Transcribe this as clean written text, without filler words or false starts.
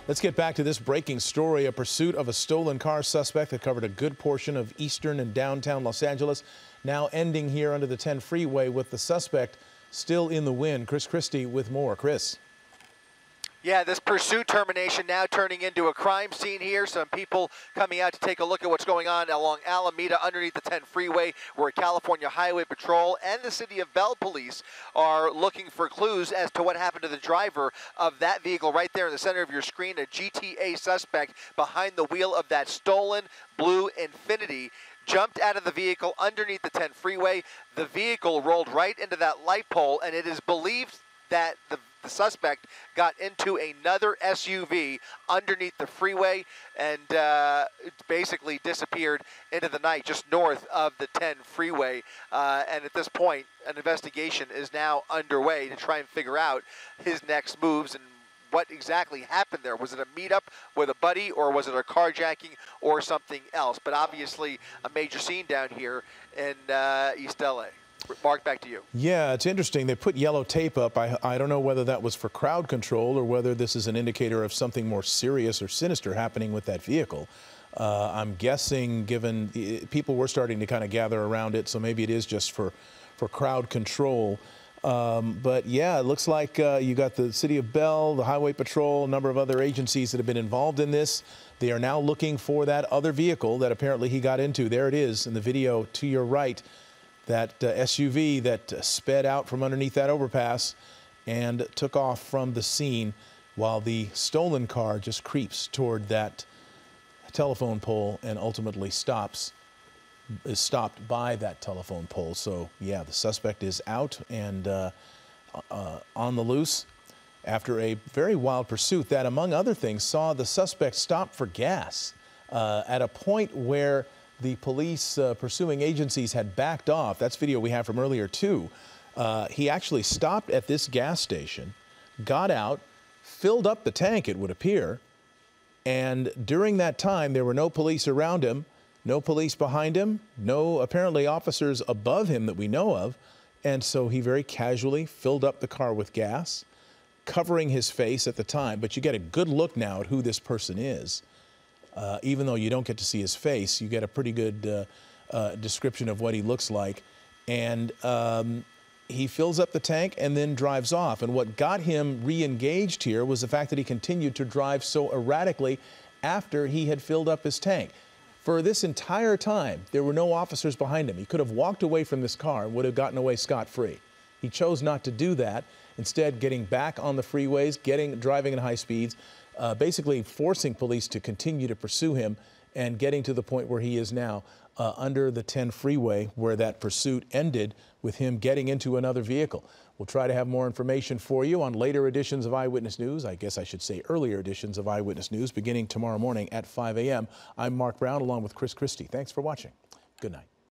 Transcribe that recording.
Let's get back to this breaking story. A pursuit of a stolen car suspect that covered a good portion of eastern and downtown Los Angeles, now ending here under the 10 freeway with the suspect still in the wind. Chris Christie with more. Chris. Yeah, this pursuit termination now turning into a crime scene here. Some people coming out to take a look at what's going on along Alameda underneath the 10 freeway, where California Highway Patrol and the City of Bell Police are looking for clues as to what happened to the driver of that vehicle right there in the center of your screen, a GTA suspect behind the wheel of that stolen blue Infiniti. Jumped out of the vehicle underneath the 10 freeway. The vehicle rolled right into that light pole, and it is believed that the suspect got into another SUV underneath the freeway and basically disappeared into the night just north of the 10 freeway. And at this point, an investigation is now underway to try and figure out his next moves and what exactly happened there. Was it a meetup with a buddy, or was it a carjacking or something else? But obviously a major scene down here in East LA. Mark, back to you. Yeah, it's interesting. They put yellow tape up. I don't know whether that was for crowd control or whether this is an indicator of something more serious or sinister happening with that vehicle. I'm guessing, given people were starting to kind of gather around it, so maybe it is just for crowd control. But yeah, it looks like you got the City of Bell, the Highway Patrol, a number of other agencies that have been involved in this. They are now looking for that other vehicle that apparently he got into. There it is in the video to your right. That SUV that sped out from underneath that overpass and took off from the scene, while the stolen car just creeps toward that telephone pole and ultimately is stopped by that telephone pole. So yeah, the suspect is out and on the loose after a very wild pursuit that, among other things, saw the suspect stop for gas at a point where the police pursuing agencies had backed off. That's video we have from earlier, too. He actually stopped at this gas station, got out, filled up the tank, it would appear, and during that time, there were no police around him, no police behind him, no apparently officers above him that we know of, and so he very casually filled up the car with gas, covering his face at the time. But you get a good look now at who this person is. Even though you don't get to see his face, you get a pretty good description of what he looks like. And he fills up the tank and then drives off. And what got him re-engaged here was the fact that he continued to drive so erratically after he had filled up his tank. For this entire time, there were no officers behind him. He could have walked away from this car and would have gotten away scot-free. He chose not to do that, instead getting back on the freeways, driving at high speeds, basically forcing police to continue to pursue him and getting to the point where he is now under the 10 freeway, where that pursuit ended with him getting into another vehicle. We'll try to have more information for you on later editions of Eyewitness News. I guess I should say earlier editions of Eyewitness News, beginning tomorrow morning at 5 a.m. I'm Mark Brown along with Chris Christie. Thanks for watching. Good night.